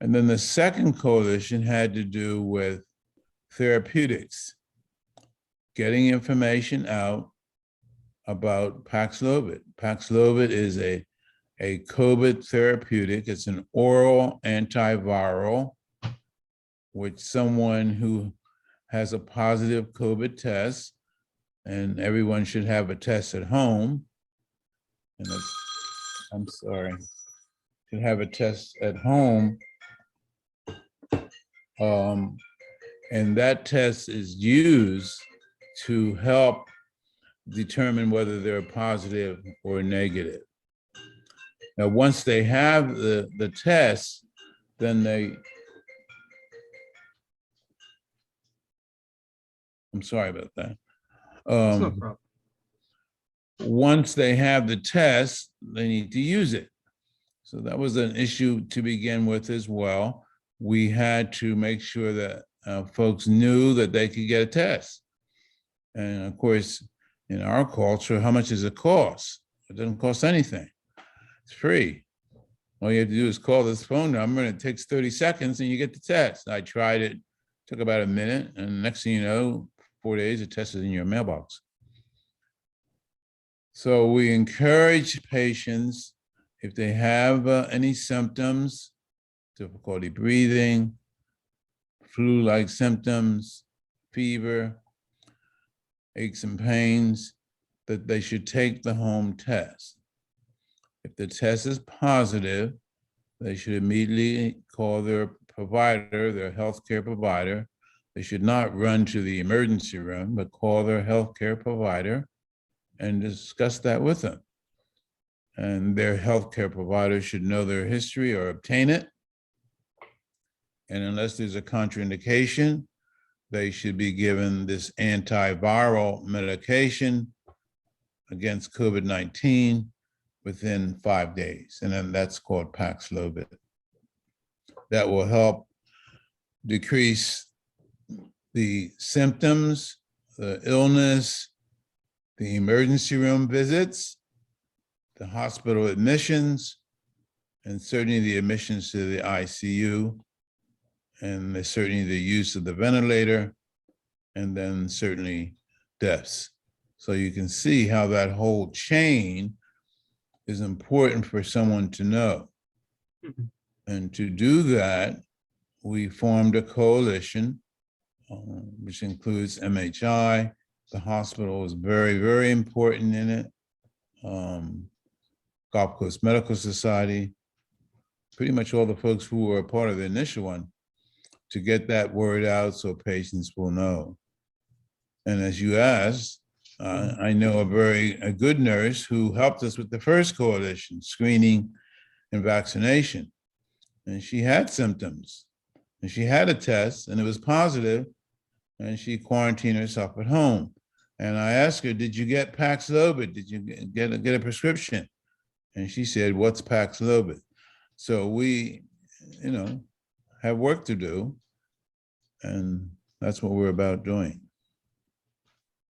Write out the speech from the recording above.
And then the second coalition had to do with therapeutics, getting information out about Paxlovid. Paxlovid is a COVID therapeutic. It's an oral antiviral, which someone who has a positive COVID test, and everyone should have a test at home. And I'm sorry, should have a test at home. And that test is used to help determine whether they're positive or negative. Now, once they have the test, then I'm sorry about that. No problem. Once they have the test, they need to use it. So that was an issue to begin with as well. We had to make sure that folks knew that they could get a test. And of course, in our culture, how much does it cost? It doesn't cost anything. It's free. All you have to do is call this phone number, and it takes 30 seconds and you get the test. I tried it, took about a minute, and next thing you know, 4 days, the test is in your mailbox. So we encourage patients, if they have any symptoms, difficulty breathing, flu-like symptoms, fever, aches and pains, that they should take the home test. If the test is positive, they should immediately call their provider, their healthcare provider. They should not run to the emergency room, but call their healthcare provider and discuss that with them. And their healthcare provider should know their history or obtain it. And unless there's a contraindication, they should be given this antiviral medication against COVID-19 within 5 days. And then that's called Paxlovid. That will help decrease the symptoms, the illness, the emergency room visits, the hospital admissions, and certainly the admissions to the ICU, and certainly the use of the ventilator, and then certainly deaths. So you can see how that whole chain is important for someone to know. Mm-hmm. And to do that, we formed a coalition, which includes MHI. The hospital is very, very important in it. Gulf Coast Medical Society, pretty much all the folks who were a part of the initial one, to get that word out so patients will know. And as you asked, I know a good nurse who helped us with the first coalition, screening and vaccination. And she had symptoms, and she had a test, and it was positive, and she quarantined herself at home. And I asked her, did you get Paxlovid? Did you get a prescription? And she said, what's Paxlovid? So we, have work to do, and that's what we're about doing.